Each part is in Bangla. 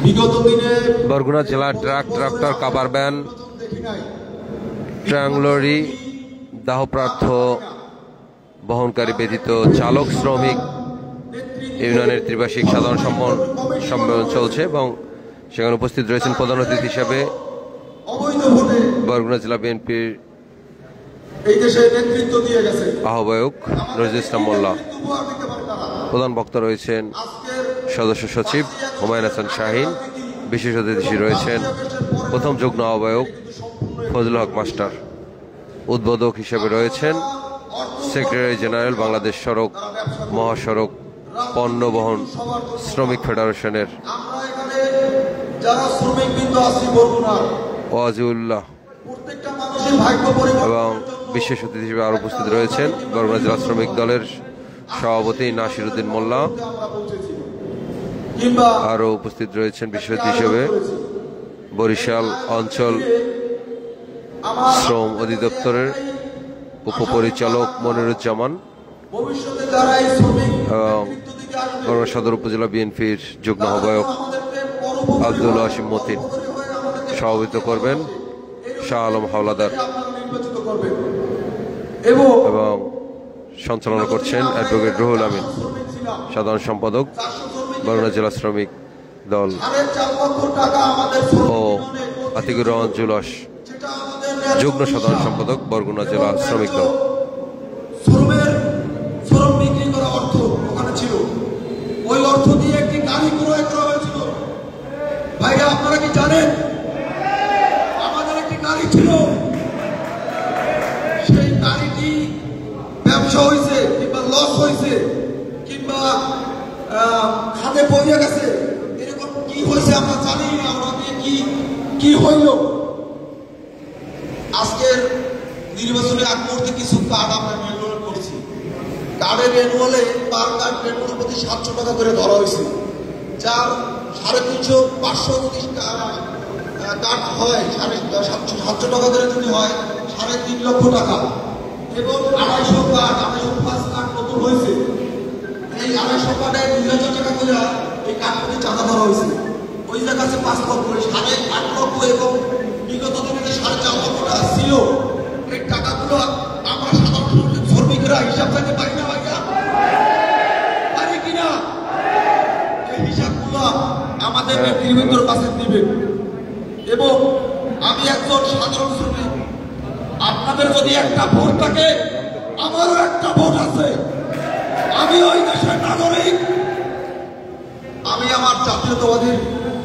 বিগত দিনে বরগুনা জেলা ট্রাক, ট্রাক্টর, কাভার ভ্যান, ট্রাংলরি, দাহপ্রার্থ বহনকারী ব্যতীত চালক শ্রমিক ইউনিয়নের ত্রিবার্ষিক সাধারণ সম্মেলন চলছে এবং সেখানে উপস্থিত রয়েছেন প্রধান অতিথি হিসাবে বরগুনা জেলা বিএনপির আহ্বায়ক নজরুল ইসলাম মোল্লা। প্রধান বক্তা রয়েছেন সদস্য সচিব হুমায়ুন হাসান শাহীন। বিশেষ অতিথি রয়েছেন প্রথম যুগ্ম আহ্বায়ক ফজলুল হক মাস্টার। উদ্বোধক হিসেবে রয়েছেন সেক্রেটারি জেনারেল বাংলাদেশ সড়ক মহাসড়ক পণ্যবহন শ্রমিক ফেডারেশনের ওয়াজিউল্লাহ এবং বিশেষ অতিথি হিসেবে আরো উপস্থিত রয়েছেন বরগুনা জেলা শ্রমিক দলের সভাপতি নাসির উদ্দিন মোল্লা। আরো উপস্থিত রয়েছেন বিশেষ অতিথি হিসেবে বরিশাল অঞ্চল শ্রম অধিদপ্তরের উপপরিচালক মনিরুজ্জামান এবং বরগুনা সদর উপজেলা বিএনপির যুগ্ম আহ্বায়ক আব্দুল হাশিম মতিন। সভাপতিত্ব করবেন শাহ আলম হাওলাদার এবং সঞ্চালনা করছেন অ্যাডভোকেট রুহুল আমিন, সাধারণ সম্পাদক বরগুনা জেলা শ্রমিক দল, ও আতিকুর রহমান জুলস, যুগ্ম সাধারণ সম্পাদক বরগুনা জেলা শ্রমিক দল। ওই অর্থ দিয়ে একটি গাড়ি ক্রয় করা হয়েছিল। ভাইরা আপনারা কি জানেন আমাদের একটি গাড়ি ছিল, সেই গাড়িটি ব্যবসা হয়েছে কিংবা লস হয়েছে কিংবা খাদে পড়ে গেছে, এরকম কি হয়েছে আমরা জানি না। আমরা দিয়ে কি হইল, আজকের নির্বাচনের আগ মুহূর্তে কিছু কার্ড আমরা রেনুয়াল করছি। কার্ডের রেনুয়ালে পার কার্ড রেনুয়াল প্রতি 700 টাকা করে ধরা হয়েছে, যার 350-500 যদি কার্ড হয় 700 টাকা করে যদি হয় 3.5 লক্ষ টাকা, এবং 250 কার্ড 250 কার্ড নতুন হয়েছে। এই 250 কার্ডে 2000 টাকা করে এই কার্ড প্রতি চাঁদা ধরা হয়েছে। ওই জায়গায় 5 লক্ষ 8.5 লক্ষ এবং বিগত দিনে 4.5 লক্ষ টাকা ছিল। এই টাকাগুলো আমরা সাধারণ শ্রমিকরা হিসাব থেকে পাই না, পারি কিনা? এই হিসাবগুলো আমাদের নেতৃবৃন্দর কাছে দিবেন। এবং আমি একজন সাধারণ শ্রমিক, আপনাদের যদি একটা ভোট থাকে, আমারও একটা ভোট আছে। আমি ওই দেশের নাগরিক। আমি আমার জাতীয়তাবাদী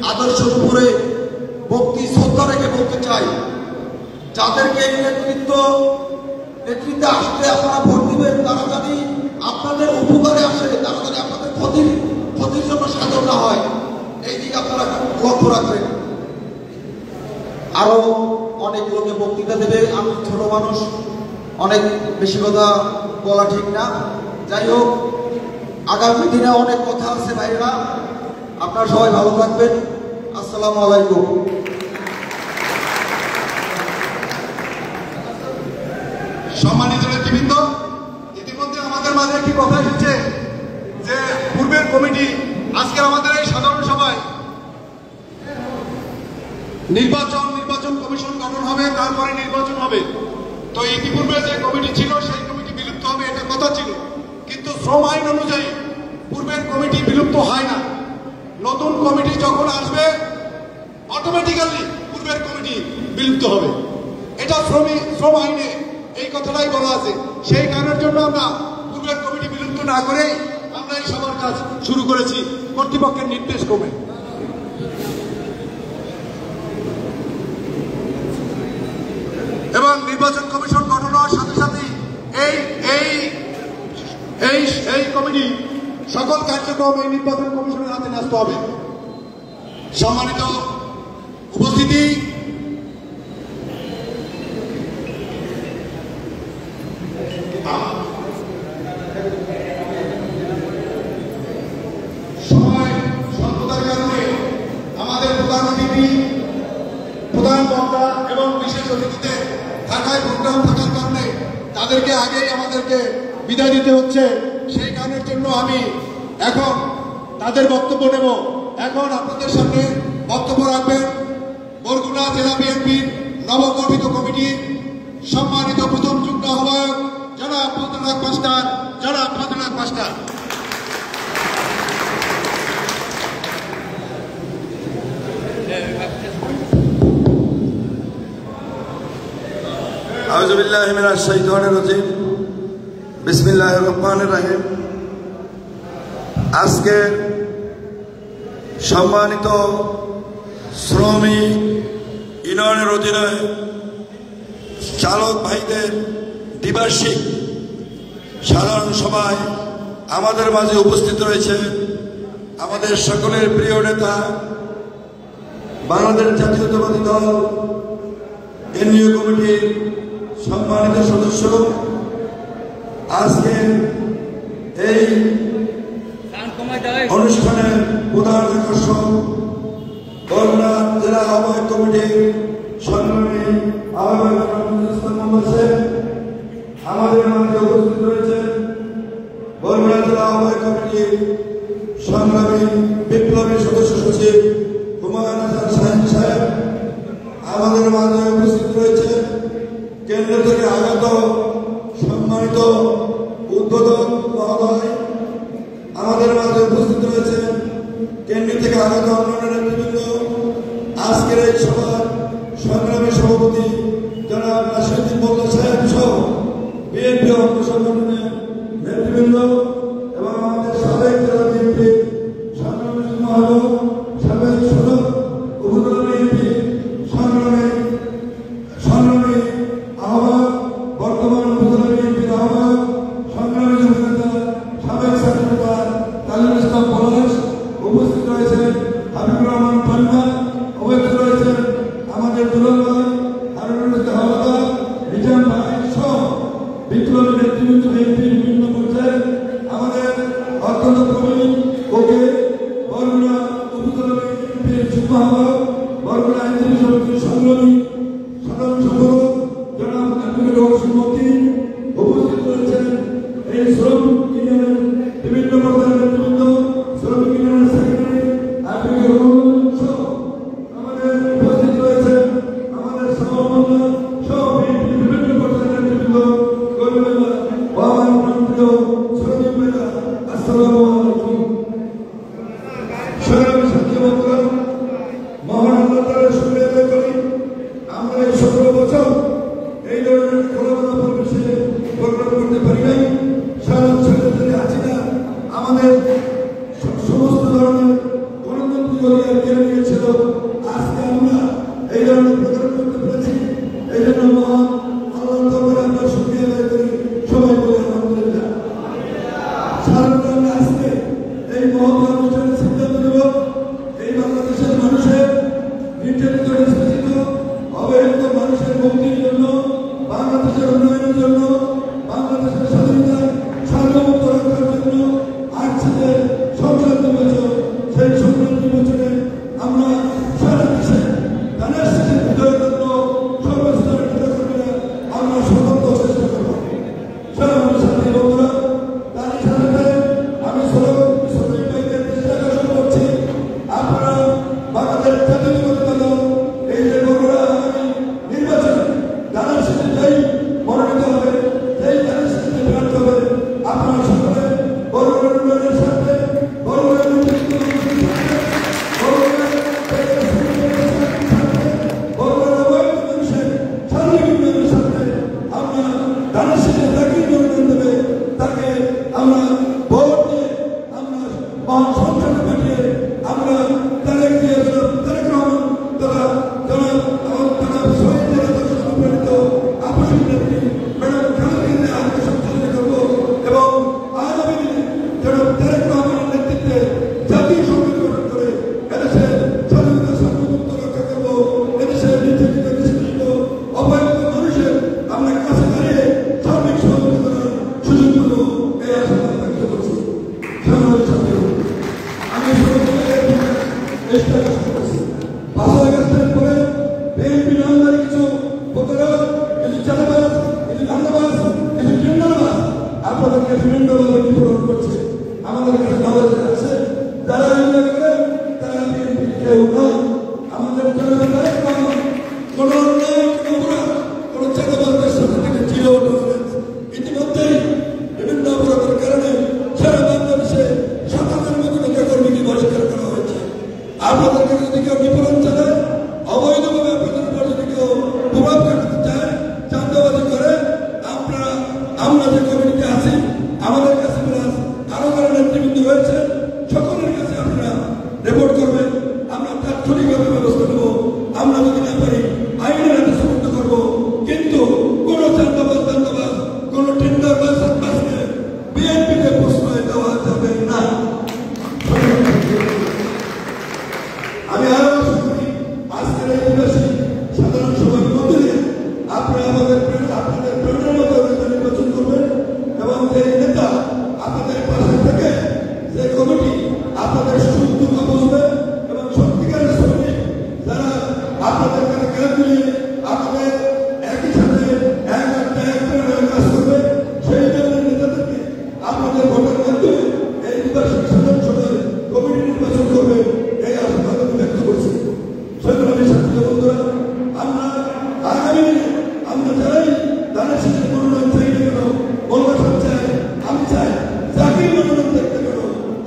আদর্শের উপরে ভক্তি শ্রদ্ধা রেখে বলতে চাই, যাদেরকে এই নেতৃত্বে আসতে আপনারা ভোট দিবেন, তারা যদি আপনাদের উপকারে আসে, তারা যদি আপনাদের ক্ষতির জন্য সাধন না হয়, এই দিকে আপনারা লক্ষ্য রাখবেন। আরো অনেক লোকে বক্তৃতা দেবে, আমি ছোট মানুষ, অনেক বেশি কথা বলা ঠিক না। যাই হোক, আগামী দিনে অনেক কথা আছে ভাইরা। আপনারা সবাই ভালো থাকবেন। আসসালামু আলাইকুম। সম্মানিত নেতৃবৃন্দ, ইতিমধ্যে আমাদের মাঝে একটি কথা এসেছে যে পূর্বের কমিটি আজকের আমাদের এই সাধারণ সভায় নির্বাচন কমিশন গঠন হবে, তারপরে নির্বাচন হবে। তো ইতিপূর্বে যে কমিটি ছিল সেই কমিটি বিলুপ্ত হবে, এটা কথা ছিল। কিন্তু শ্রম আইন অনুযায়ী পূর্বের কমিটি বিলুপ্ত হয় না। নতুন কমিটি যখন আসবে অটোমেটিক্যালি পূর্বের কমিটি বিলুপ্ত হবে। এটা শ্রম আইনে এই কথাটাই বলা আছে। সেই কারণের জন্য আমরা পূর্বের কমিটি বিলুপ্ত না করে আমরা এই সবার কাজ শুরু করেছি কর্তৃপক্ষের নির্দেশ ক্রমে। এবং নির্বাচন কমিশন গঠন হওয়ার সাথে সাথে এই কমিটি সকল কার্যক্রম এই নির্বাচন কমিশনের হাতে ন্যস্ত হবে। সম্মানিত উপস্থিতি, সময় স্বল্পতার কারণে আমাদের প্রধান অতিথি, প্রধান বক্তা এবং বিশেষ অতিথিদের ঢাকায় প্রোগ্রাম থাকার কারণে তাদেরকে আগেই আমাদেরকে বিদায় দিতে হচ্ছে। সেই কারণের জন্য আমি এখন তাদের বক্তব্য নেব। এখন আপনাদের সামনে বক্তব্য রাখবেন বরগুনা জেলা বিএনপির নবগঠিত কমিটির সম্মানিত প্রথম যুগ্ম আহ্বায়ক জনাব ফজলুল হক মাস্টার। জনাব ফজলুল হক মাস্টার। আউযু বিল্লাহি মিনাশ শাইতানির রাজিম। বিসমিল্লাহির রহমানির রহিম। আজকে সম্মানিত শ্রমিক ইউনিয়নের অধীনে চালক ভাইদের দ্বিবার্ষিক সাধারণ সভায় আমাদের মাঝে উপস্থিত রয়েছে আমাদের সকলের প্রিয় নেতা, বাংলাদেশ জাতীয়তাবাদী দল কেন্দ্রীয় কমিটির সম্মানিত সদস্য। আজকে এই অনুষ্ঠানের প্রধান আকর্ষণ বরগুনা জেলা আহ্বায়ক কমিটির সংগ্রামী আহ্বায়ক আমাদের মাঝে উপস্থিত রয়েছে বরগুনা জেলা আহ্বায়ক কমিটির সংগ্রামী বিপ্লবী সদস্য সচিব হুমায়ুন হাসান শাহীন সাহেব। আমাদের মাঝে উপস্থিত রয়েছে কেন্দ্র থেকে আগত সম্মানিত উদ্বোধক মহোদয়। আমাদের মাঝে উপস্থিত রয়েছে কেন্দ্র থেকে আগত অন্যান্য নেতৃবৃন্দ। আজকের এই সভার সংগ্রামী সভাপতি জনাব নাসিরউদ্দিন মোল্লা সাহেব সহ বিএনপি অঙ্গ সংগঠনের নেতৃবৃন্দ এবং আমাদের সাবেক জেলা বিএনপি সংগ্রামী মহোদয়, সাবেক সদর উপজেলা বিএনপি সংগ্রামী আহ্বায়ক, বর্তমান উপজেলা বিএনপির আহ্বায়ক, সংগ্রামী যুবনেতা, সাবেক ছাত্রনেতা তালিম ইসলাম পলাশ, উপস্থিত রয়েছেন হাবিবুর রহমান পান্না, উপস্থিত রয়েছেন আমাদের দুলাল ভাই, হারুনুর রশিদ হাওলাদার, নিজাম ভাই সহ বিপ্লবী নেতৃবৃন্দ বিএনপির বিভিন্ন পর্যায়ে আমাদের অত্যন্ত প্রবীণ ওকে বরগুনা উপজেলা বিএনপির যুগ্ম আহ্বায়ক, বরগুনা আইনজীবী সমিতির সংগ্রামী সাধারণ সম্পাদক জনাব আব্দুল রহমান উপস্থিত রয়েছেন এই শ্রমিক ইউনিয়নের বিভিন্ন পর্যায়ের নেতৃবৃন্দ, শ্রমিক ইউনিয়নের সেক্রেটারি আব্দুল রহমান সহ আমাদের উপস্থিত রয়েছেন আমাদের সভাপতি সহ বিভিন্ন পর্যায়ের নেতৃবৃন্দ, কর্মীরা ও আমার প্রিয় শ্রমিক ভাইরা, আসসালামু আলাইকুম। সংগ্রামী সাথী বন্ধুরা, মহান আল্লাহ তাআলার শুকরিয়া আদায় করি আমরা এই 17 বছর এই ধরনের খোলামেলা পরিবেশে প্রোগ্রাম করতে পারি নাই। সারা ছেলেদের হাসিনা আমাদের সমস্ত ধরনের গণতান্ত্রিক অধিকার কেড়ে নিয়েছিল। আজকে আমরা এই ধরনের প্রোগ্রাম করতে পেরেছি। এই জন্য মহান আল্লাহর দরবারে আমরা শুকরিয়া আদায় করি, সবাই বলে আলহামদুলিল্লাহ। সাধারণত আমরা আজকে এই মহৎ অনুষ্ঠানের সিদ্ধান্ত নেব এই বাংলাদেশের মানুষের নির্যাতিত, নিষ্পেষিত, অবহেলিত মানুষের মুক্তির জন্য, বাংলাদেশের উন্নয়নের জন্য, বাংলাদেশের স্বাধীনতা সার্বভৌমত্ব রক্ষার জন্য আসছে সংসদ নির্বাচন। সেই সংসদ নির্বাচনে আমরা সারা দেশে ধানের শীষের বিজয়ের জন্য সর্বস্তরের নেতাকর্মীরা আমরা স্বতন্ত্র চেষ্টা করব। সংগ্রামী সাথী বন্ধুরা, তারই সাথে আমি শ্রমিক ভাইদের দৃষ্টি আকর্ষণ করছি, আপনারা বাংলাদেশ জাতীয়তাবাদী দল এই যে বগুড়া আগামী নির্বাচনে ধানের শীষে যেই মনোনীত হবে, যেই ধানের শীষে প্রার্থী হবে, আপনারা সকলে বরগুনা উন্নয়নের সাথে, বরগুনা মানুষের সার্বিক উন্নয়নের সাথে আমরা ধানের শীষে তাকে মনোনয়ন দেবে, তাকে আমরা ভোট দিয়ে আমরা মহান সংসদে পাঠিয়ে আমরা তারেক রহমান তথা জনাব শহীদ জেলা দর্শক সম্মানিত আপসী নেত্রী ম্যাডাম খালেদা জিয়াকে শক্তিশালী করবো এবং আগামী দিনে জনাব তারেক রহমানের নেতৃত্বে জাতীয় সংসদ গঠন করে এদেশের স্বাধীনতা সার্বভৌমত্ব রক্ষা করবো। এদেশের নির্যাতিত, নিষ্পেষিত, অবহেলিত মানুষের আমরা কাছে দাঁড়িয়ে সার্বিক সহযোগিতা করার সুযোগ দেবো, এই আশা ব্যক্ত করছি। আমি চেষ্টা করছি 5 আগস্টের পরে বিএনপি নামদারি কিছু প্রতিরোধ, কিছু চাঁদাবাজ, কিছু ধান্দাবাজ, কিছু ক্রিমিনালবাজ আপনাদেরকে বিভিন্নভাবে বিপরণ করছে। আমাদের কাছে নলেজ আছে, যারা এগুলো করে তারা বিএনপি কেউ নয়। আপনাদেরকে যদি কেউ বিপরণ চালায়, অবৈধভাবে আপনাদের উপর যদি কেউ প্রভাব খাটাতে চায়, চাঁদাবাজি করে, আমরা যে কমিটিতে আছি, আমাদের কাছে আরো যারা নেতৃবৃন্দ রয়েছে, সকলের কাছে আপনারা রিপোর্ট করবেন। আমরা তাৎক্ষণিকভাবে ব্যবস্থা নেব। আমরা যদি না পারি আইনের হাতে সমর্থ করবো, কিন্তু কোন চাঁদাবাজ কোন টেন্ডারবাজকে বিএনপিতে প্রশ্রয় দেওয়া যাবে না। আমি আরো আজকের এই দিবসে সাধারণ সভার মধ্যে আপনারা আপনাদের প্রেরণার মতো নির্বাচন করবেন এবং যে নেতা আপনাদের পাশে থেকে যে কমিটি আপনাদের সুখ দুঃখ বুঝবে এবং সত্যিকারের শ্রমিক যারা আপনাদের কাছে জ্ঞান দিলে আপনাদের একই সাথে কাজ করবে, সেই ধরনের নেতাদেরকে আপনাদের ভোটের মাধ্যমে এই নির্বাচন সাধারণ সভায় কমিটি নির্বাচন করবে, এই আশাবাদ আমি ব্যক্ত করছি। সংগ্রামী ছাত্র বন্ধুরা, আমরা আগামী দিনে আমরা যারাই ধানের শীষের মনোনয়ন চাই না কেন, মোল্লা সাহেব চাই, আমি চাই, যাকেই মনোনয়ন দেখতে কেন,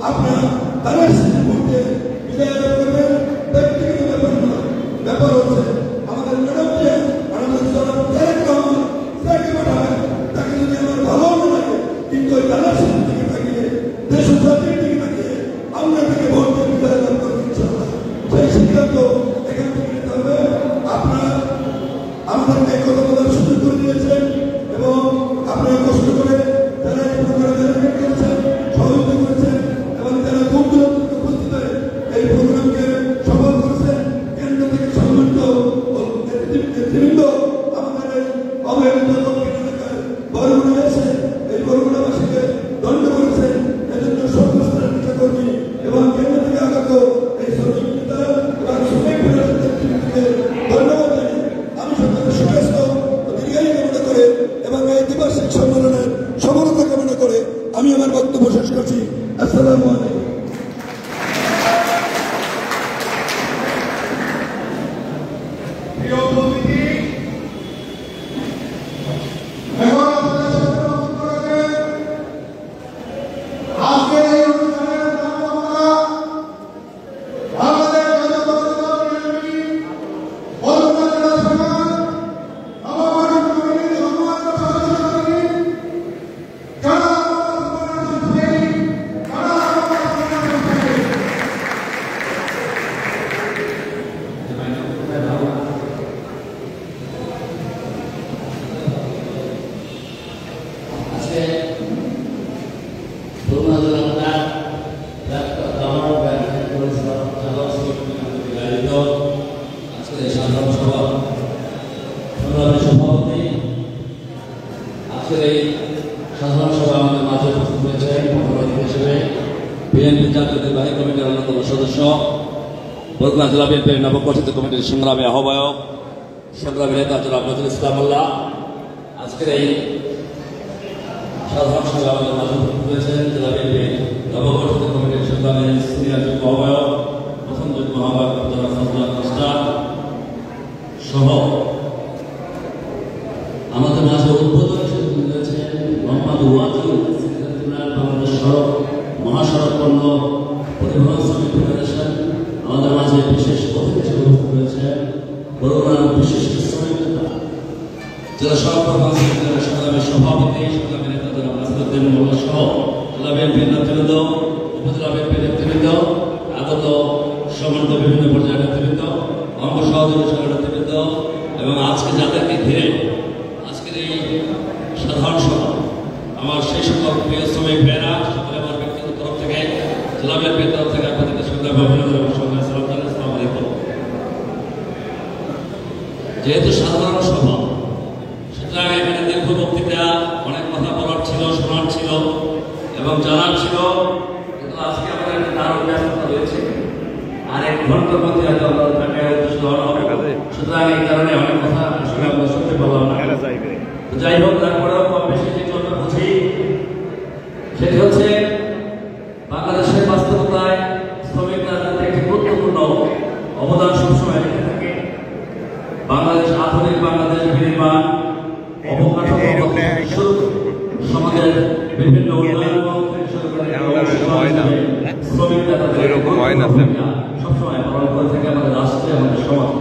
আপনারা ধানের শীষের মধ্যে বিজয় লাভ করবেন। ব্যক্তিগত ব্যাপার নয়, ব্যাপার হচ্ছে আমাদের ম্যাডামকে আমাদের জনাব তারেক রহমান যাকে পাঠাবেন, তাকে যদি আমার ভালো না লাগে, কিন্তু ওই ধানের শীষের দিকে তাকিয়ে, দেশ ও জাতির দিকে তাকিয়ে আমরা তাকে ভোট দিয়ে বিজয় লাভ করবো ইনশাআল্লাহ। সেই সিদ্ধান্ত এখান থেকে নিতে হবে। আপনারা আমাদেরকে এই কথা বলার সুযোগ করে দিয়েছেন এবং আপনারা কষ্ট করে যারা এই প্রোগ্রামে ম্যানেজমেন্ট করেছেন, সহযোগিতা করেছেন এবং যারা দূর দূরান্ত থেকে উপস্থিত হয়ে এই প্রোগ্রামকে সফল করেছেন, কেন্দ্র থেকে সম্মানিত নেতৃবৃন্দ আমাদের এই অবহেলিত দক্ষিণ এলাকায় বরগুনা এসে এই বরগুনাবাসীকে দণ্ড করেছেন, এজন্য সমস্ত নেতাকর্মী এবং কেন্দ্র থেকে আগত এই শ্রমিক নেতা এবং শ্রমিক নেতৃবৃন্দকে ধন্যবাদ জানিয়ে আমি সকলের সুস্বাস্থ্য ও দীর্ঘায়ু কামনা করে এবং এই দ্বিবার্ষিক সম্মেলনের সফলতা কামনা করে আমি আমার বক্তব্য শেষ করছি। আসসালামু আলাইকুম। প্রিয় অতিথি, এখন আপনাদের সাথে বক্তব্য রাখবেন আজকের এই অনুষ্ঠানের নামকরা বাংলাদেশ জাতীয়তাবাদী দল বিএনপি বরগুনা জেলা শাখার নবগঠিত কমিটির সম্মানিত সদস্যমণ্ডলী, যারা সাধারণ সভা আমাদের মাঝে উপস্থিত হয়েছেন হিসেবে বিএনপি জাতীয় নির্বাহী কমিটির অন্যতম সদস্য, বরগুনা জেলা বিএনপির নবগঠিত কমিটির সংগ্রামী আহ্বায়ক, সংগ্রামী নেতা জনাব নজরুল ইসলাম মোল্লা। আজকের এই সাধারণ সভা আমাদের মাঝে উপস্থিত হয়েছেন জেলা বিএনপির নবগঠিত কমিটির সংগ্রামী সিনিয়র যুগ্ম আহ্বায়ক, প্রথম যুগ্ম আহ্বায়ক জনাব ফজলুল মাস্টার সহ আমাদের মাঝে উদ্বোধন রয়েছেন মোহাম্মদ ওয়াজিউল বাংলাদেশ সড়ক মহাসড়ক পণ্য পরিবহন শ্রমিক ফেডারেশন। আমাদের মাঝে বিশেষ অতিথি হিসেবে উপস্থিত রয়েছেন বরগুনার বিশিষ্ট শ্রমিক নেতা জেলা সড়ক পরিবহন সংগ্রামের সভাপতি, সংগ্রামী নেতা জনাব নাসিরউদ্দিন মোল্লা সহ জেলা বিএনপির নেতৃবৃন্দ, উপজেলা বিএনপির নেতৃবৃন্দ, আগত সম্মানিত বিভিন্ন পর্যায়ের নেতৃবৃন্দ, অঙ্গ সহযোগী সংগঠন নেতৃবৃন্দ এবং আজকে যাদেরকে ঘিরে আজকের এই সাধারণ সভা, আমার সেই সকল প্রিয় শ্রমিক ভাইয়েরা, সকলে আমার ব্যক্তিগত তরফ থেকে জেলা বিএনপির তরফ থেকে আপনাদেরকে সংগ্রামী অভিনন্দন এবং সালাম জানাই। আসসালামু আলাইকুম। যেহেতু সাধারণ সভা, সুতরাং এখানে দীর্ঘ বক্তৃতা, অনেক কথা বলার ছিল, শোনার ছিল এবং জানার ছিল, কিন্তু আজকে আমাদের একটা দারুণ ব্যস্ততা রয়েছে। আর 1 ঘন্টার মধ্যে হয়তো আমরা ঢাকায় উদ্দেশ্য হওয়া হবে, সুতরাং এই কারণে অনেক কথা আসলে আমরা শুনতে পারলাম না। যাই হোক, তারপরেও কম বেশি যে কথা বুঝি সেটি হচ্ছে বাংলাদেশের বাস্তবতায় শ্রমিকরা যাতে একটি গুরুত্বপূর্ণ অবদান সবসময় রেখে থাকে। বাংলাদেশ আধুনিক বাংলাদেশ বিনির্মাণ, অবকাঠামো সমাজের বিভিন্ন উন্নয়ন শ্রমিকরা ওইরকম হয় না সবসময় পালন করে থাকে আমাদের রাষ্ট্রে, আমাদের সমাজ।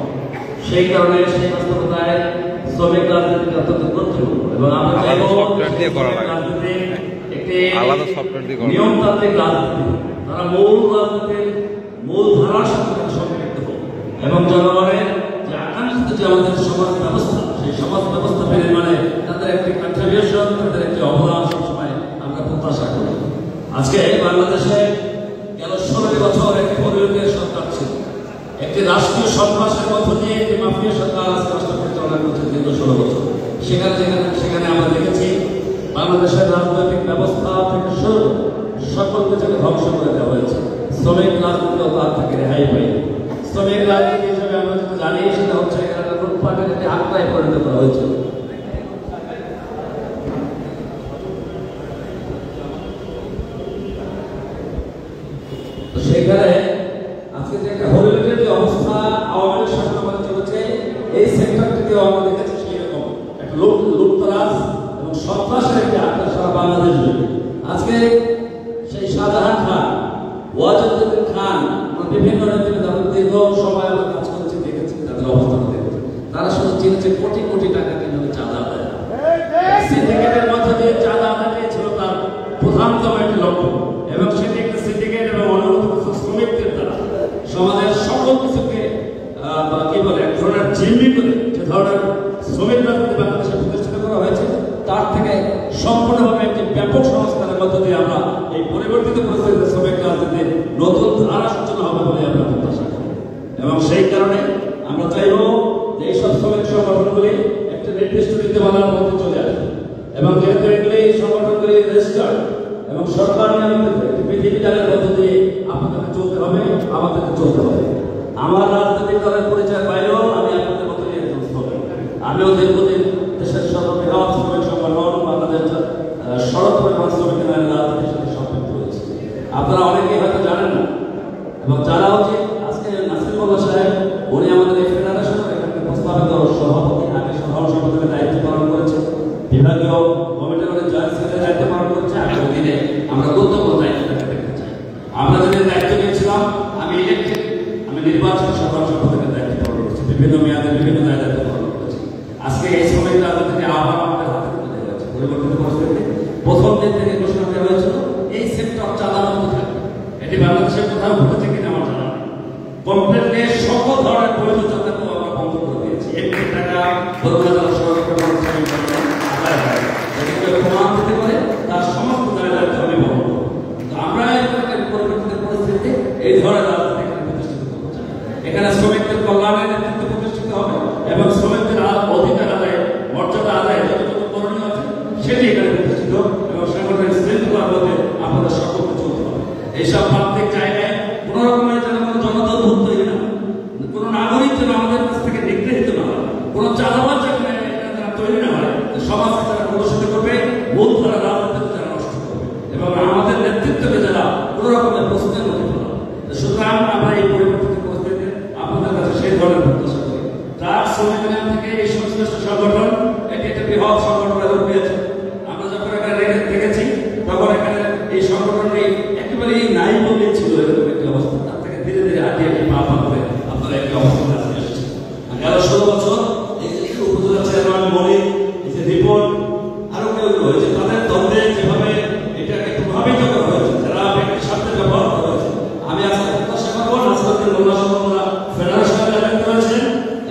সেই কারণে সেই বাস্তবতায় শ্রমিক রাজনীতি অত্যন্ত গুরুত্বপূর্ণ এবং আমরা চাইব একটি নিয়মতান্ত্রিক রাজনীতি, তারা মূল রাজনীতির মূল ধারার সাথে সম্পৃক্ত হোক এবং জনগণের যে আকাঙ্ক্ষিত যে আমাদের সমাজ ব্যবস্থা, সেই সমাজ ব্যবস্থা মানে তাদের একটি কন্ট্রিবিউশন, তাদের একটি অবদান সবসময় আমরা প্রত্যাশা করি। আজকে বাংলাদেশে গেল 16 বছর একটি পরিবর্তনের সরকার ছিল, একটি রাষ্ট্রীয় সন্ত্রাসের মধ্য দিয়ে একটি মাফিয়া সরকার আজকে রাষ্ট্র পরিচালনা করছে দীর্ঘ 16 বছর। সেখানে আমরা দেখেছি বাংলাদেশের রাজনৈতিক ব্যবস্থা থেকে শুরু সকল কিছুকে ধ্বংস করে দেওয়া হয়েছে। শ্রমিক রাজনীতি তার থেকে রেহাই পাই। শ্রমিক রাজনীতি হিসেবে আমরা যেটা জানি সেটা হচ্ছে এখানে লুটপাটের একটি আখড়ায় পরিণত করা হয়েছে। সেখানে আজকে যে একটা হরিলের যে অবস্থা আওয়ামী লীগ শাসন আমলে চলেছে, এই সেক্টরটিতেও আমরা দেখেছি সেই রকম একটা লুটতরাজ এবং সন্ত্রাসের একটি আখড়া সারা বাংলাদেশ জুড়ে। আজকে সেই শাহজাহান খান, ওয়াজুদ্দিন খান, বিভিন্ন রাজ্যে তাদের দীর্ঘ সময় আমরা কাজ করেছি, দেখেছি তাদের অবস্থান দেখেছি। তারা শুধু চিনেছে কোটি কোটি টাকা কিভাবে চাঁদা আদায়, সিন্ডিকেটের মধ্যে দিয়ে চাঁদা আদায় ছিল তার প্রধানতম একটি লক্ষ্য এবং সেটি একটি সিন্ডিকেট এবং অনুরোধ শ্রমিকদের দ্বারা সমাজের সকল কিছুকে কি বলে এক ধরনের জিম্মি করে যে ধরনের শ্রমিক রাজনীতি বাংলাদেশে প্রতিষ্ঠিত করা হয়েছে, তার থেকে সম্পূর্ণভাবে একটি ব্যাপক সংস্কারের মধ্য দিয়ে আমরা এই পরিবর্তিত পরিস্থিতিতে শ্রমিক রাজনীতির নতুন ধারা সূচনা হবে বলে আমরা প্রত্যাশা করি। এবং সেই কারণে আমরা চাইব যে এইসব শ্রমিক সংগঠনগুলি একটি নির্দিষ্ট নীতিমালার মধ্যে চলে আসবে এবং যেহেতু এগুলি এই সংগঠনগুলি রেজিস্টার্ড এবং সরকার নিয়ন্ত্রিত বিধিবিধানের মধ্য দিয়ে আপনাদেরকে চলতে হবে, আমাদেরকে চলতে হবে। আমার রাজনৈতিক দলের পরিচয় বাইরেও আমি আপনাদের মতো নিয়ে চলতে হবে। আমিও দীর্ঘদিন দেশের সর্ববৃহৎ শ্রমিক সংগঠন বাংলাদেশ সড়ক পরিবহন শ্রমিকের রাজনীতির সাথে সম্পৃক্ত হয়েছে। আপনারা অনেকেই হয়তো জানেন না এবং জানা উচিত। আজকে নাসিরুল্লাহ সাহেব উনি আমাদের এই ফেডারেশনের এখানে প্রস্তাবিত সভাপতি, আগে সাধারণ সম্পাদকের দায়িত্ব পালন করেছে, বিভাগীয় কমিটির জয়েন্ট সেক্রেটারির দায়িত্ব পালন করেছে। আগামী দিনে আমরা গুরুত্বপূর্ণ দায়িত্ব দেখতে চাই। আমরা যদি দায়িত্ব নিয়েছিলাম, আমি নির্বাচন সাধারণ সম্পাদকের দায়িত্ব পালন করেছি, বিভিন্ন মেয়াদে বিভিন্ন দায়িত্ব পালন করেছি। আজকে এই শ্রমিক রাজনীতি আবার আমাদের হাতে তুলে দেওয়া হয়েছে। পরিবর্তিত পরিস্থিতি প্রথম দিন থেকে ঘোষণা দেওয়া হয়েছিল এই সেক্টর চাঁদামুক্ত থাকবে। এটি বাংলাদেশে কোথাও ঘটেছে কিনা আমার জানা নেই। কমপ্লিটলি সকল ধরনের বৈধ চাঁদাকে আমরা বন্ধ করে দিয়েছি। একটি টাকা প্রমাণ দিতে পারে তার সমস্ত দায়িত্ব আমি বহন করব। আমরা পরিবর্তিত পরিস্থিতি এই ধরনের রাজনীতি এখানে প্রতিষ্ঠিত করতে চাই। এখানে শ্রমিকদের কল্যাণের নেতৃত্ব প্রতিষ্ঠিত হবে এবং শ্রমিকদের অধিকার আদায়, মর্যাদা আদায় যতটুকু করণীয় আছে সেটি এখানে প্রতিষ্ঠিত এবং সংগঠনের শৃঙ্খলার মধ্যে আপনাদের সকলকে চলতে হবে। এইসব প্রান্তিক জায়গায় কোন রকমের যেন কোনো জনদল তৈরি না, কোনো নাগরিক যেন আমাদের কাছ থেকে নিগৃহীত না হয়, কোনো চাঁদাবাজ যেখানে তৈরি না হয়, সমাজকে যারা প্রদর্শিত করবে, মূল ধারা রাজনীতিকে যারা নষ্ট করবে এবং আমাদের নেতৃত্বকে যারা কোনো রকমের প্রশ্নের মধ্যে ফেলা। সুতরাং আমরা এই পরিবর্তিত পরিস্থিতিতে আপনাদের কাছে সেই ধরনের প্রত্যাশা করি। তার শ্রমিক থেকে এই সংশ্লিষ্ট সংগঠন এটি একটা বৃহৎ সংগঠনের রূপ পেয়েছে। আমরা যখন এখানে দেখেছি তখন এখানে এই সংগঠনটি একেবারেই নাই বলেই ছিল এরকম একটি অবস্থা। তার থেকে ধীরে ধীরে হাঁটিয়ে পা পা করে আপনারা একটি অবস্থানে আসতে এসেছে। গেল 16 বছর এই যে উপজেলা চেয়ারম্যান মনির, এই যে রিপোর্ট, আরো কেউ রয়েছে, তাদের দ্বন্দ্বে যেভাবে এটাকে প্রভাবিত করা হয়েছে, যারা ব্যক্তির স্বার্থে ব্যবহার করা হয়েছে, আমি আজকে প্রত্যাশা করবো নাসিরুদ্দিন মোল্লা সাহেবরা ফেডারেশনের দায়িত্ব রয়েছেন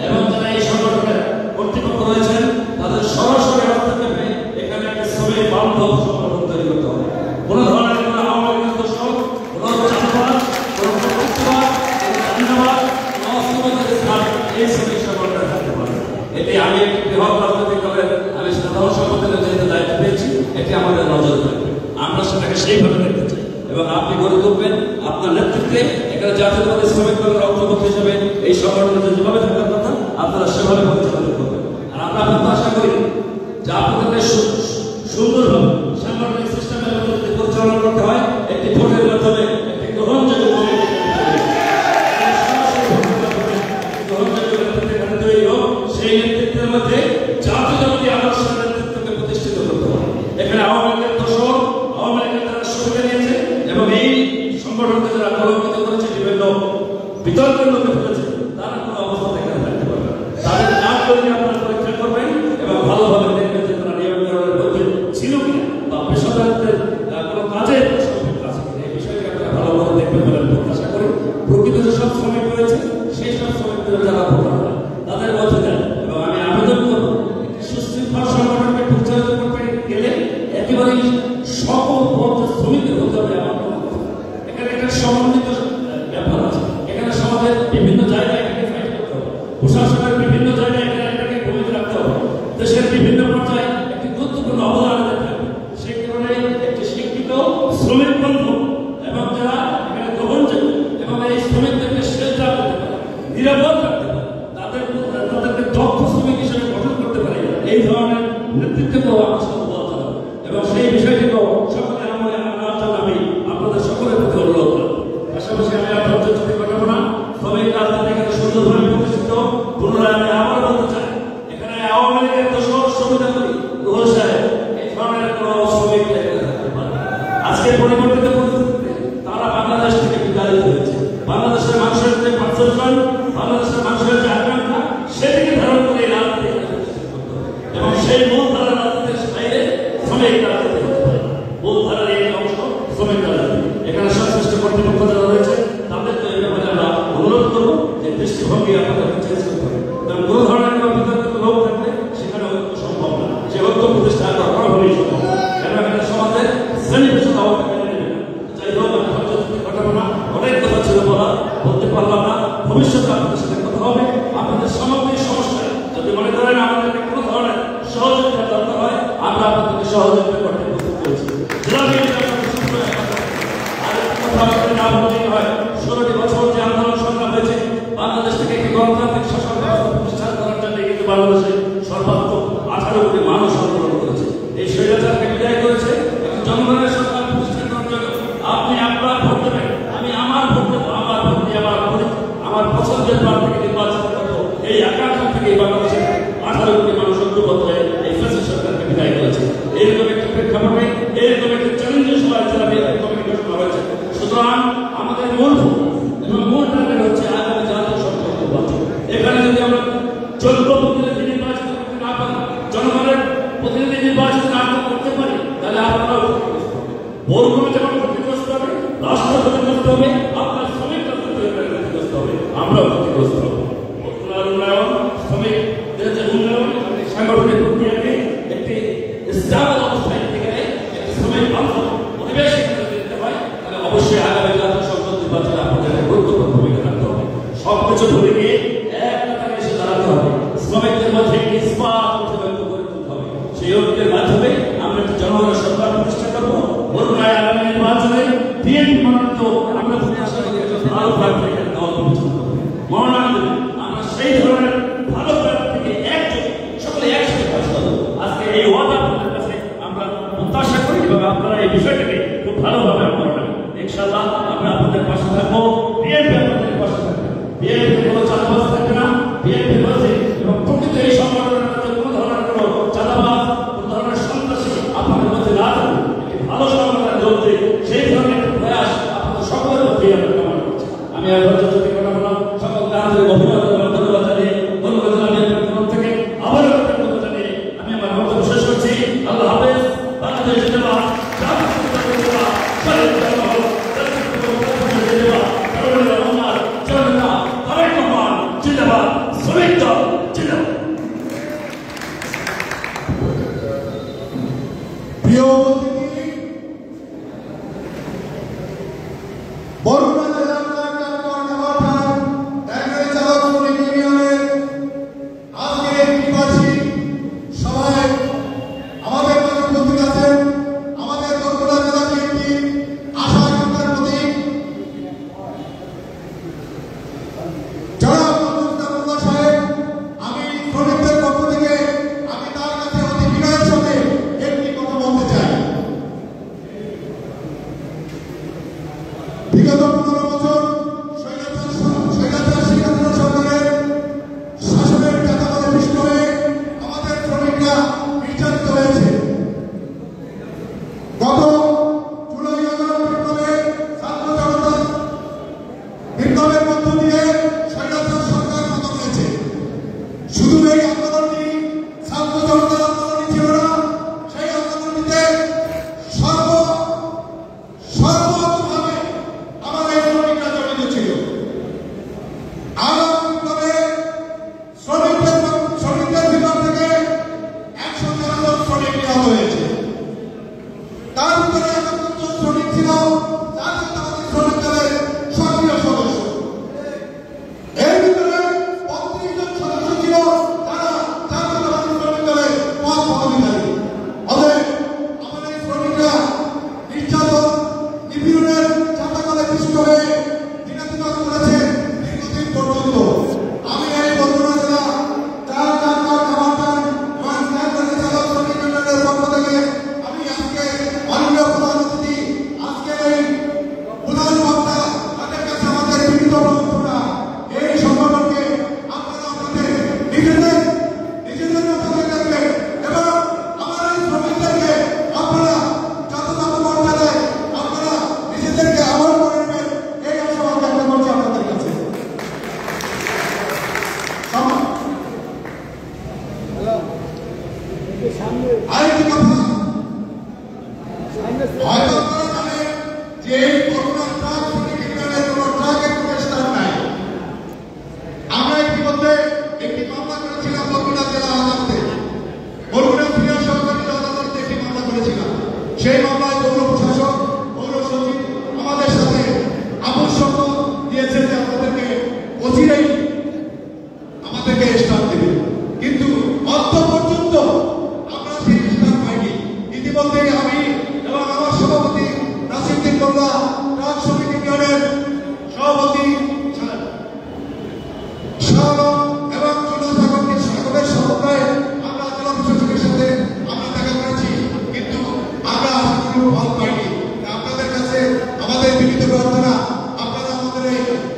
এবং যারা এই সংগঠনের কর্তৃপক্ষ রয়েছেন তাদের সরাসরি হস্তক্ষেপে এখানে একটা শ্রমিক বান্ধব সংগঠন তৈরি করতে হবে। কোনো ধরনের কোনো আওয়ামী লীগ দোষর, কোনো চাঁদাবাজ, কোনো কর্তৃত্ববাদ, কোনো জাতীয়বাদ, কোনো অস্ত্রবাদের স্থান এই শ্রমিক সংগঠনের থাকতে পারে। এটি আমি একটি বৃহৎ রাজনৈতিক দলের আমি সাধারণ সম্পাদকের যেহেতু দায়িত্ব পেয়েছি, এটি আমাদের নজর থাকবে। আমরা সেটাকে সেইভাবে দেখতে চাই এবং আপনি গড়ে তুলবেন আপনার নেতৃত্বে। এখানে জাতীয়তাবাদী শ্রমিক দলের অন্তর্ভুক্ত হিসেবে এই সংগঠনের যেভাবে থাকার কথা আপনারা সেভাবে পরিচালনা করবেন। আর আমরা প্রত্যাশা করি যে আপনাদের সুন্দরভাবে সাংগঠনিক সিস্টেমের মধ্যে পরিচালনা করতে হয় একটি ভোটের মাধ্যমে, একটি গ্রহণযোগ্য তৈরি হোক। সেই নেতৃত্বের মধ্যে জাতীয়তাবাদী আদর্শের নেতৃত্বকে প্রতিষ্ঠিত করতে হবে। এখানে আওয়ামী লীগের দোষর, আওয়ামী লীগের যারা সুবিধা নিয়েছে এবং এই সংগঠনকে যারা কলঙ্কিত প্রশাসনের বিভিন্ন জায়গায় এটাকে ভূমিকা রাখতে হবে। দেশের বিভিন্ন পর্যায়ে একটি গুরুত্বপূর্ণ অবদান রাখতে হবে। সেই কারণে একটি শিক্ষিত শ্রমিক বন্ধু এবং যারা এখানে গ্রহণযোগ্য এবং এই শ্রমিকদেরকে শেল্টার করতে পারে, নিরাপদ রাখতে পারে, তাদেরকে দক্ষ শ্রমিক হিসেবে গঠন করতে পারে, এই ধরনের নেতৃত্বকেও আমার সাথে বলতে হবে। এবং সেই বিষয়টিকেও সকলে আমলে আনার জন্য আমি আপনাদের সকলের প্রতি অনুরোধ করব। পাশাপাশি আমি আর পর্যন্ত ঘটাবো না, শ্রমিক রাজনীতি এখানে সুন্দরভাবে প্রতিষ্ঠিত। পুনরায় আমি আবার বলতে চাই, এখানে আওয়ামী লীগের দোষর সুবিধা করি রুহুল সাহেব এই ধরনের কোন শ্রমিক থাকতে পারে। আজকে পরিবর্তিত পরিস্থিতিতে তারা বাংলাদেশ থেকে বিতাড়িত হয়েছে। বাংলাদেশের মানুষের যে পারসেপশন, বাংলাদেশের মানুষের যে আকাঙ্ক্ষা, সেটিকে ধারণ করে এই রাজনীতি এবং সেই মূল ধারা রাজনীতির বাইরে শ্রমিক রাজনীতি হতে পারে। মূল ধারার এই অংশ শ্রমিক রাজনীতি। এখানে সংশ্লিষ্ট কর্তৃপক্ষ যারা রয়েছে তাদেরকে এই ব্যাপারে আমরা অনুরোধ করবো যে দৃষ্টিভঙ্গি আপনাদের চেঞ্জ করতে হবে। এবং কোনো ধরনের কোনো বিতর্কিত লোক থাকলে সেখানে ঐক্য সম্ভব না, সে ঐক্য প্রতিষ্ঠা করা কোনোভাবেই সম্ভব না। কেন এখানে সমাজের শ্রেণী পেশার অবস্থা মেনে নেবে না। যাই হোক, আমি পর্যটন ঘটাবো না, অনেক কথা ছিল বলা, বলতে পারলাম না। ভবিষ্যতে আপনাদের সাথে কথা হবে। আপনাদের সামগ্রিক সমস্যায় যদি মনে করেন আমাদেরকে কোনো ধরনের সহযোগিতা দরকার হয়, আমরা আপনাদেরকে সহযোগিতা করতে প্রস্তুত করেছি। না বলতেই হয়, 16টি বছর যে আন্দোলন সংগ্রাম হয়েছে, বাংলাদেশ থেকে একটি গণতান্ত্রিক শাসন ব্যবস্থা প্রতিষ্ঠা করার জন্য কিন্তু বাংলাদেশে সর্বাত্মক 18 কোটি মানুষ আন্দোলন করেছে। এই স্বৈরাচারকে বিদায় করেছে একটি জনগণের সরকার প্রতিষ্ঠা করার জন্য। আপনি আপনার ভোট দেবেন, আমি আমার ভোট দেবো, আমার ভোট দিয়ে আমার পছন্দের প্রার্থীকে নির্বাচন করবো। এই আকাঙ্ক্ষা থেকে বাংলাদেশের 18 কোটি মানুষ ঐক্যবদ্ধ হয়ে এই ফ্যাসিস্ট সরকারকে বিদায় করেছে। এইরকম একটি প্রেক্ষাপটে, এইরকম একটি চ্যালেঞ্জের সময় যারা কমিটি ঘোষণা হয়েছে। সুতরাং আমাদের মূল এবং মূল টার্গেট হচ্ছে আগামী জাতীয় সংসদ নির্বাচন। এখানে যদি আমরা যোগ্য প্রতিনিধি নির্বাচন করতে না পারি, জনগণের প্রতিনিধি নির্বাচন না করতে পারি, তাহলে আপনারাও ভোটগুলো যেমন ক্ষতিগ্রস্ত হবে, রাষ্ট্র ক্ষতিগ্রস্ত হবে, আপনার শ্রমিকরা ক্ষতিগ্রস্ত হবে, আমরাও ক্ষতিগ্রস্ত হব। উন্নয়ন, শ্রমিকদের যে উন্নয়ন, সাংগঠনিক প্রক্রিয়াকে একটি স্টেবল অবস্থায় থেকে একটি শ্রমিক বান্ধব পরিবেশ দিতে হয়, তাহলে অবশ্যই আগামী জাতীয় সংসদ নির্বাচনে আপনাদের গুরুত্বপূর্ণ ভূমিকা রাখতে হবে। সবকিছু ধরে গিয়ে এক কাতারে এসে দাঁড়াতে হবে। শ্রমিকদের মধ্যে একটি ইস্পাত গড়ে তুলতে হবে। সেই ঐক্যের মাধ্যমে আমরা একটি জনগণের সরকার প্রতিষ্ঠা করবো। বরুণায় আগামী নির্বাচনে বিএনপি মনোনীত আমরা প্রত্যাশা করি ভালো প্রার্থীকে দল নির্বাচন করবো। মনোনয়ন আমরা সেই ধরনের ভালো প্রার্থীকে সকলে একসাথে কাজ করবো। আজকে এই ওয়াদা আপনাদের কাছে আমরা প্রত্যাশা করি এবং আপনারা এই বিষয়টাকে খুব ভালোভাবে আপনারা ইনশাআল্লাহ আমরা আপনাদের পাশে থাকবো। বিএনপি আপনাদের পাশে থাকবে। বিএনপি কোনো চাঁদাবাজ থাকবে না। বিএনপি বলছে এবং প্রকৃত এই সংগঠনের মধ্যে কোনো ধরনের কোনো চাঁদাবাজ, কোনো ধরনের সন্ত্রাসী আপনাদের মধ্যে না থাকবে। একটি ভালো সংগঠনের চলতে সেই ধরনের প্রয়াস আপনাদের সকলের মধ্যেই আমরা কামনা করছি। আমি এখন যদি কথা বললাম, সকলকে আন্তরিক অভিনন্দন এবং ধন্যবাদ জানিয়ে থেকে আবারও ধন্যবাদ জানিয়ে আমি আমার বক্তব্য শেষ করছি। আল্লাহ হাফেজ। বাংলাদেশ জিন্দাবাদ। প্রিয় অতিথি, বরুণা জেলার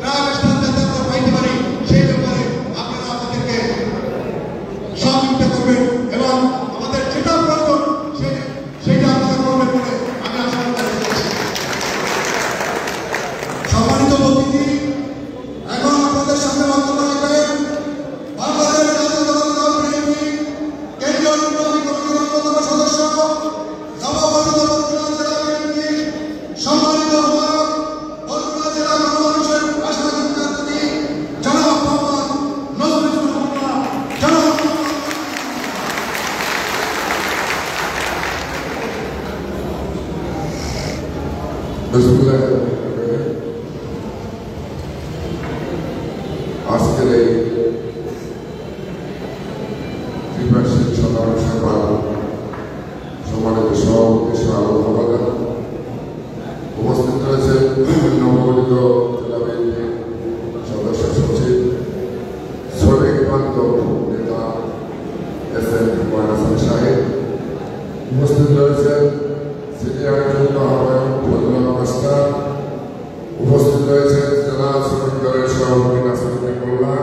ন্যায়বিচার যাতে আমরা পাইতে পারি সেই ব্যাপারে আপনারা আমাদেরকে সহযোগিতা করবেন এবং আমাদের যেটা প্রয়োজন সেটা আপনারা করবেন বলে আমি আশা করছি। সম্মানিত অতিথি, এখন আপনাদের সামনে বক্তব্য রাখবেন বাংলাদেশ জাতীয়তাবাদী দল বিএনপি কেন্দ্রীয় নির্বাহী কমিটির অন্যতম সদস্য নবগঠিত বরগুনা জেলা বিএনপি সম্মানিত বরগুনা জেলা গণমানুষের রাষ্ট্রপতি জনাব মোহাম্মদ নজরুল ইসলাম জনাব আজকের এই ত্রিপার্শ্বিক সাধারণ সভার সম্মানিত সভাপতি শাহরুখ হাওলাদার, উপস্থিত রয়েছে নবগঠিত জেলা বিএনপির সদস্য সচিব শ্রমিক বান্ধব নেতা এস.এম. হুমায়ুন হাসান সাহেব, উপস্থিত রয়েছেন সিনিয়র যুগ্ম আহ্বায়ক ফজলুল মাস্টার, উপস্থিত রয়েছেন জেলা শ্রমিক দলের সভাপতি নাসিরুদ্দিন মোল্লা,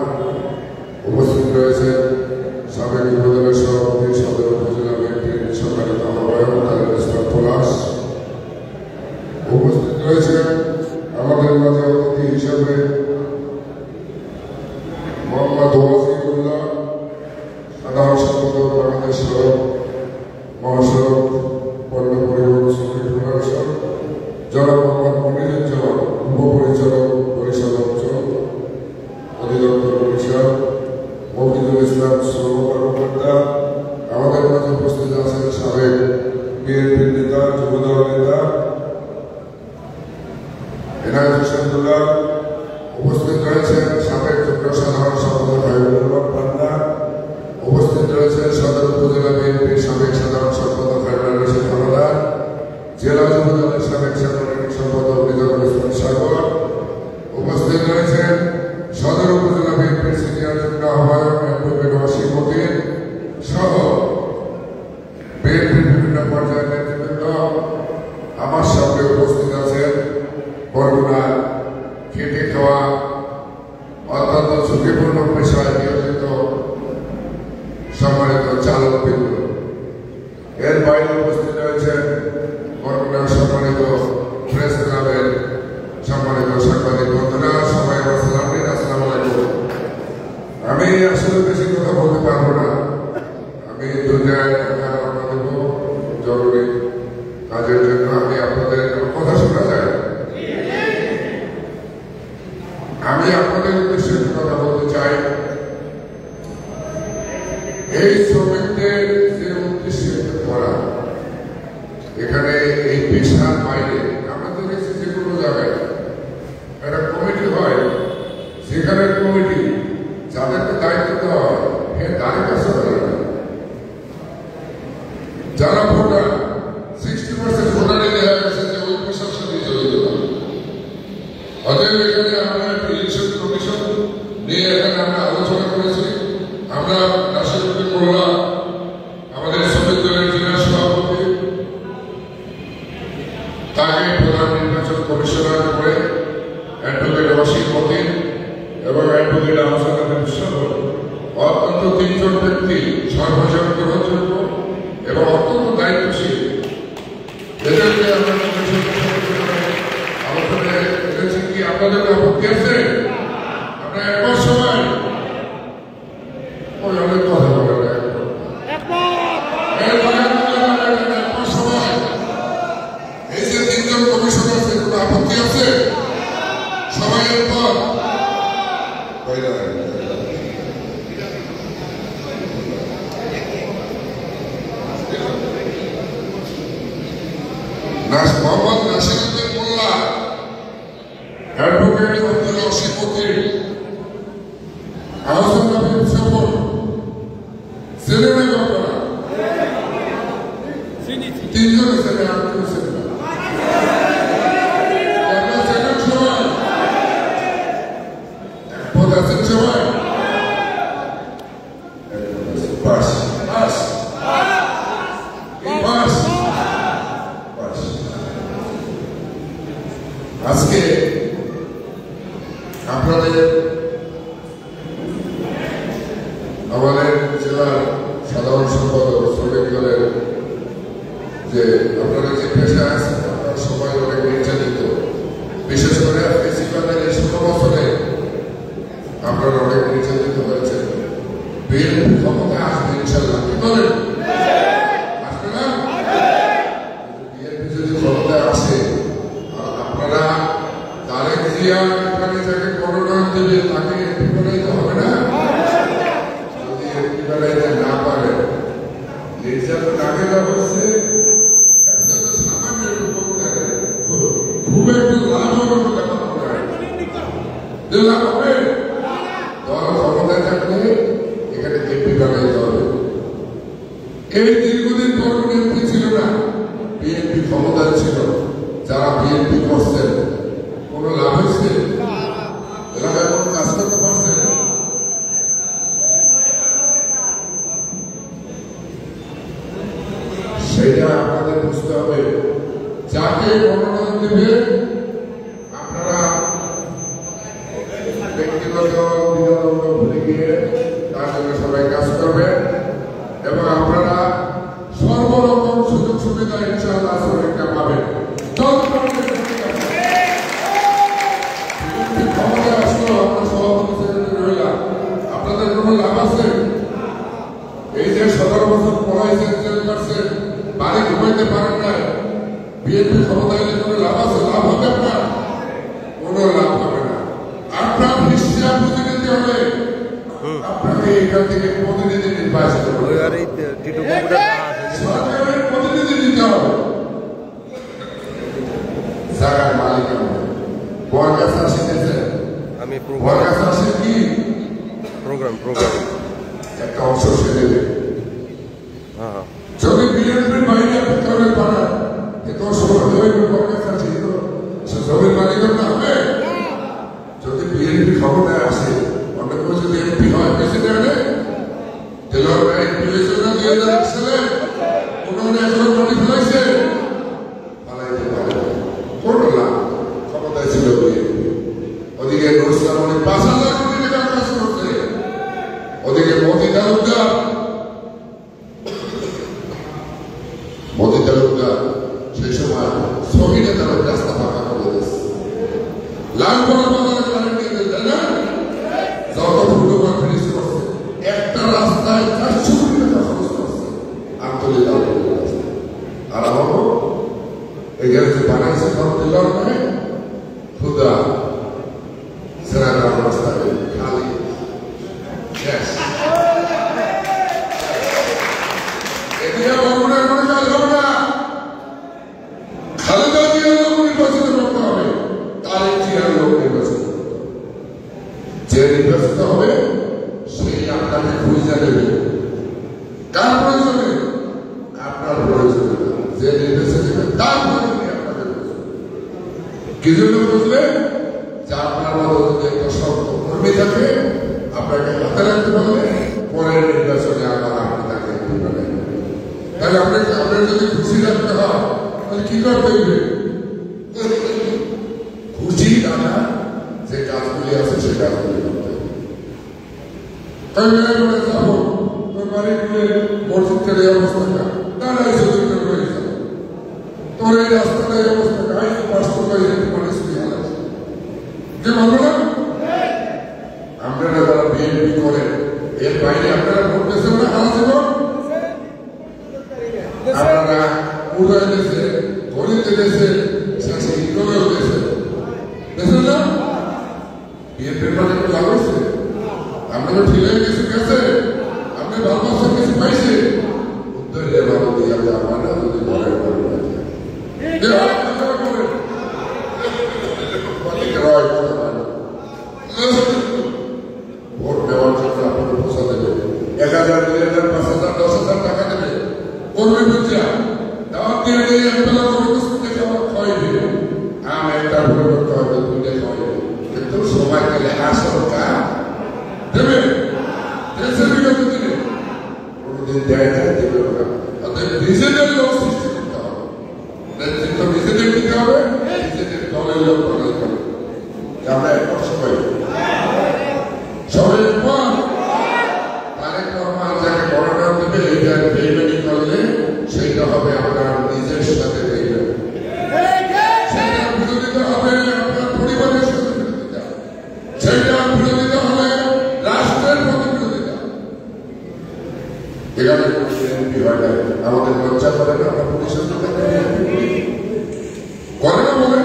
উপস্থিত রয়েছেন সাবেক উপজেলা সভাপতি সদর উপজেলা বিএনপির সম্মানিত আহ্বায়ক তারেক ইসলাম পলাশ, উপস্থিত রয়েছেন আমাদের মাঝে অতিথি হিসেবে মোহাম্মদ ওয়াজিবুল্লাহ, সাধারণ সম্পাদক বাংলাদেশ সড়ক মহাসড়ক পণ্য পরিবহন শ্রমিক ফেডারেশন, জনাব মোহাম্মদ মনিরুজ্জামান, উপপরিচালক পরিষদ অঞ্চল অধিদপ্তর পরিষদ, মফিজুল ইসলাম শ্রম কর্মকর্তা, আমাদের মাঝে উপস্থিত আছেন সাবেক বিএনপির নেতা যুবদল নেতা এনায়েত হোসেনুল্লাহ, উপস্থিত রয়েছেন সাবেক যুগ্ম সাধারণ সম্পাদক হাবিবুর পান্না, উপস্থিত রয়েছেন সদর উপজেলা বিএনপির সাবেক সাধারণ সম্পাদক হাবিবুর রশিদ হাওলাদার, জেলা যুবদলের সাবেক সাধারণ সম্পাদক নিজামুল ইসলাম সাগর, উপস্থিত রয়েছেন সদর উপজেলা বিএনপির সিনিয়র যুগ্ম আহ্বায়ক অ্যাডভোকেট ওয়াসিম মতিন সহ বিএনপির বিভিন্ন পর্যায়ের নেতৃবৃন্দ। আমার সামনে উপস্থিত আছেন বরগুনার খেটে খাওয়া অত্যন্ত ঝুঁকিপূর্ণ পেশায় নিয়োজিত সম্মানিত চালক বৃন্দ, এর বাইরে উপস্থিত রয়েছেন বরগুনার সম্মানিত প্রেস ক্লাবের সম্মানিত সাংবাদিক বন্ধুরা, সবাই আসসালাম আলাইকুম। আমি আসলে বেশি কথা বলতে পারবো না, আমি দু জায়গায় রওনা দেব জরুরি কাজের জন্য। আমি আপনাদের কথা শোনা যায়, আমি আপনাদের উদ্দেশ্যে কথা বলতে চাই। এই শ্রমিকদের যে উদ্দেশ্যে করা, এখানে এই পেশার বাইরে আমরা দেখেছি যে কোনো জায়গায় একটা কমিটি হয়, সেখানে কমিটি যাদেরকে দায়িত্ব দেওয়া হয় এর দ্বারে কাছে হয় না। যারা ভোটার 60% ভোটারই দেখা গেছে যে ওই পেশার সাথে জড়িত। অতএব এখানে আমরা ইলেকশন কমিশন নিয়ে এখানে আমরা আলোচনা করেছি। আমরা নাসিরুদ্দিন মোল্লা আমাদের শ্রমিক দলের জেলা সভাপতি, তাকে প্রধান নির্বাচন কমিশনার করে অ্যাডভোকেট ওয়াসিম মতিন এবং অ্যাডভোকেট আহসান আলী সহ অত্যন্ত তিনজন ব্যক্তি সর্বজন গ্রহণযোগ্য এবং অত্যন্ত দায়িত্বশীল। এদেরকে আমরা আলোচনায় এনেছি। কি আপনাদের আপত্তি আছে? আমরা একবার সময় ওই অনেক কথা বলে একবার সময় এই যে তিনজন কমিশন আছে, কোনো আপত্তি আছে? সবাই একবার মোহাম্মদ নাসিরুদ্দিন মোল্লা, অ্যাডভোকেট আব্দুল ওয়াসিম মতিন, আহসান আলী সফর, সিনেমা আপনারা তিনজন আছে, আব্দুল আজকে আপনাদের আমাদের জেলার সাধারণ সম্পাদক শ্রমিক দলের যে আপনারা যে পেশায় আছেন আপনারা সবাই অনেক নির্যাতিত, বিশেষ করে ফেসিবাদের এই 16 বছরে আপনারা অনেক নির্যাতিত হয়েছে। বিএনপি ক্ষমতায় আসবে ইনশাল্লাহ, কি বলেন? আসবে না? বিএনপি যদি ক্ষমতায় আসে আপনারা তারেক জিয়া এখানে যাকে মনোনয়ন দেবে তাকে এমপি বানাইতে হবে না? যদি এমপি বানাইতে না পারে, নির্যাতন আগে যা হচ্ছে সামান্য খুব একটু লাভ হবে বলে আমার মনে হয়। লাভ হবে? দল ক্ষমতায় থাকলে এখানে এমপি বানাইতে হবে। এই দীর্ঘদিন পর কোন এমপি ছিল না, বিএনপি ক্ষমতায় ছিল। যারা বিএনপি করছেন কোন লাভ হয়েছে? এলাকায় কোন কাজ করতে পারছে? সেটা আপনাদের বুঝতে হবে। যাকে মনোনয়ন দেবে আপনারা ব্যক্তিগত দ্বিধাদ্বন্দ্ব ভুলে গিয়ে তার জন্য সবাই কাজ করবেন এবং আপনারা সর্বরকম সুযোগ সুবিধা ইনশাআল্লাহ শ্রমিকরা পাবেন। ক্ষমতায় আসলো আমরা সভাপতি সেক্রেটারি হইলাম, আপনাদের কোনো লাভ আছে? এই যে 17 বছর পড়াইছেন, জেল করছেন, বাড়ি ঘুমাইতে পারেন না, বিএনপি ক্ষমতায় এলে কোনো লাভ আছে? লাভ হবে আপনার? কোনো লাভ হবে না। আপনার হিসাব বুঝে নিতে হবে। আপনাকে এখান থেকে প্রতিনিধি নির্বাচিত করতে হবে, সরকারের প্রতিনিধি দিতে হবে। জায়গার মালিক বরগাছ শিখেছেন, আমি বরগাছ আসে কি প্রোগ্রাম একটা অংশ সেরে দেবে। যদি বিএনপির বাইরে আপনি কারণে পাঠান এত সময় বরগাছ আছে সে জমির মালিকের না হবে। যদি বিএনপি ক্ষমতায় আসে, অন্য কেউ যদি এমপি হয়, প্রেসিডেন্টে দেলোয়ার এমপি হয়েছে না 2001 সালে, উন্নয়নে এখন মাটি ফেলাইছে, পালাইতে পারে কোন লাভ? ক্ষমতায় ছিল বিএনপি। ওদিকে নুরুল অনেক 5,000 কোটি টাকা কাজ করছে, ওদিকে মোদি তালুকদার সেই সময় শহীদে তারা রাস্তা ফাঁকা করে দিয়েছে। লাল বড় বাজারে কারেন্ট দিয়ে দেয় না, যত ফুটওভার ফিনিশ করছে, একটা রাস্তায় 400 কোটি টাকা খরচ করছে আন্তর্জাতিক রাস্তা। আর আমার এখানে যে বানাইছে তার দিলাম নয় খুদা সেরাটার রাস্তায় খালি শেষ। এদিকে বগুড়ার কোনো কাজ হবে না। খালেদা জিয়ার লোক নির্বাচিত করতে হবে, তারেক জিয়ার লোক নির্বাচিত করতে হবে। যে নির্বাচিত হবে সেই আপনাকে খুঁজে দেবে। কার প্রয়োজনে? আপনার প্রয়োজনে। যে নির্বাচিত দেবে তার প্রয়োজনে আপনাদের প্রয়োজন। কি জন্য বুঝবে? যে আপনার মতো যদি একটা শক্ত কর্মী থাকে, আপনাকে হাতে রাখতে পারলে পরের নির্বাচনে আবার আপনি তাকে বানাবেন। তাহলে আপনার যদি খুশি রাখতে হয় তাহলে কি করতে হবে? খুশি রাখা যে কাজগুলি আছে সে কাজগুলি করতে হবে। যাবো তোর বাড়ি খুলে মসজিদের এই অবস্থাটা তারাই সচেতন হয়ে যাবে। তোর এই রাস্তাটা এই অবস্থাটা বাস্তবায় মানুষ যে মানব না। আপনারা যারা বিএনপি করেন এর বাইরে আপনারা করতেছেন না সারা জীবন। আপনারা উদয় দেশে গণিতে দেশে শেষে ইকোনমিও দেশে দেখেন না বিএনপির মানে একটু লাভ হয়েছে। আপনারা ঠিলাই কিছু গেছে, আপনি ভালোবাসার কিছু পাইছে উদ্ধারে ভালো দিয়ে যাওয়া না যদি বলেন ভোট দেওয়ার জন্য আপনাকে পয়সা দেবে, 1,000, 2,000, 5,000, 10,000 টাকা দেবে। করবে বুঝা দাওয়াত দিয়ে দিয়ে একবেলা করবে দেখে আমার খাওয়াই দিবে। আমি একটা ভোট করতে হবে, 2টা খাওয়াই দেবে। কিন্তু সময় গেলে আসল কাজ দেবে, দেশের বিগত দিনে কোনোদিন দেয় না, দেবে না। অর্থাৎ নিজেদের লোক সৃষ্টি করতে হবে, নেতৃত্ব নিজেদের দিতে হবে, নিজেদের দলের লোক বানাইতে হবে। আমরা এক সময় এখানে বিএনপি হয় না, আমাদের লজ্জা করে না? আমরা পুলিশের জন্য করে না বলে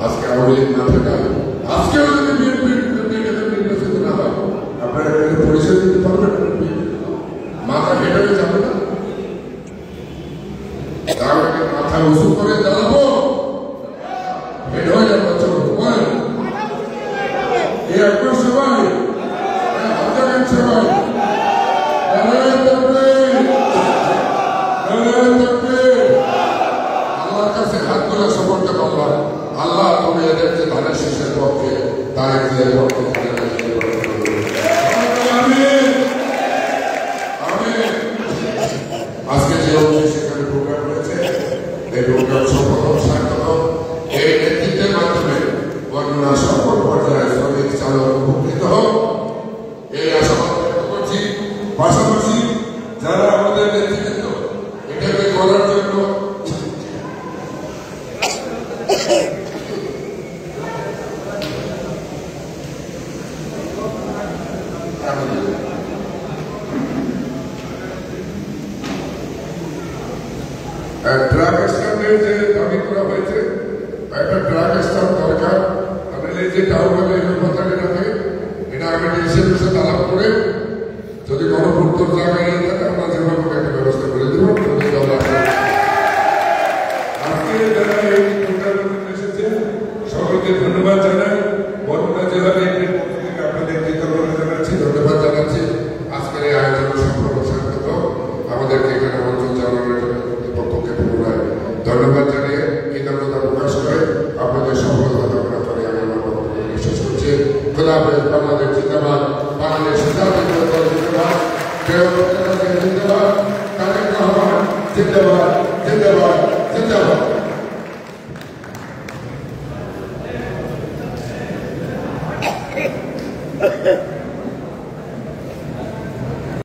আজকে আওয়ামী লীগ না থাকা, আজকেও যদি বিএনপির নির্বাচিত না হয়, আপনারা এখানে পরিচয় দিতে পারবেন? মাথা হেঁটে হয়ে যাবে না? তাহলে মাথা উঁচু করে দাঁড়াবো, হেঁটে হয়ে যাবে। বলেন একবার সবাই সবাই আল্লাহর কাছে হাত তোলা সমর্থ করলাম। আল্লাহ তুমি এদেরকে ধানের শীষের পক্ষে তারেক জিয়ার পক্ষে আমি আজকে যে সেখানে প্রোগ্রাম হয়েছে, এই প্রোগ্রাম সফল সার্থক, এই নেতৃত্বের মাধ্যমে বর্ণনা সকল পর্যায়ে শ্রমিক চালক উপকৃত হোক, এই আশা করছি। পাশাপাশি যারা আমাদের নেতৃত্ব এটাকে করার জন্য ট্রাক স্ট্যান্ডের যে দাবি করা হয়েছে, একটা ট্রাক স্ট্যান্ড দরকার। তাহলে এই যে টাউনে কথাটি থাকে, এটা আমি ডিসির সাথে আলাপ করে যদি কোনো উত্তর জায়গায় থাকে আমরা যেভাবে একটা ব্যবস্থা করে দেব। আজকে যারা এই প্রোগ্রামে এসেছে সকলকে ধন্যবাদ জানাই। বরগুনা জেলার আপনাদের কৃতজ্ঞতা জানাচ্ছি, ধন্যবাদ জানাচ্ছি। আজকের এই আয়োজন সফল সার্থক, আমাদেরকে এখানে আমন্ত্রণ জানানোর জন্য কর্তৃপক্ষকে পুনরায় ধন্যবাদ জানিয়ে কৃতজ্ঞতা প্রকাশ করে আপনাদের সফলতা কামনা করে আমি আমার বক্তব্য শেষ করছি। খোদা হাফেজ। বাংলাদেশ জিন্দাবাদ, বাংলাদেশ জিন্দাবাদ, জিন্দাবাদ, তারেক রহমান জিন্দাবাদ, জিন্দাবাদ, জিন্দাবাদ।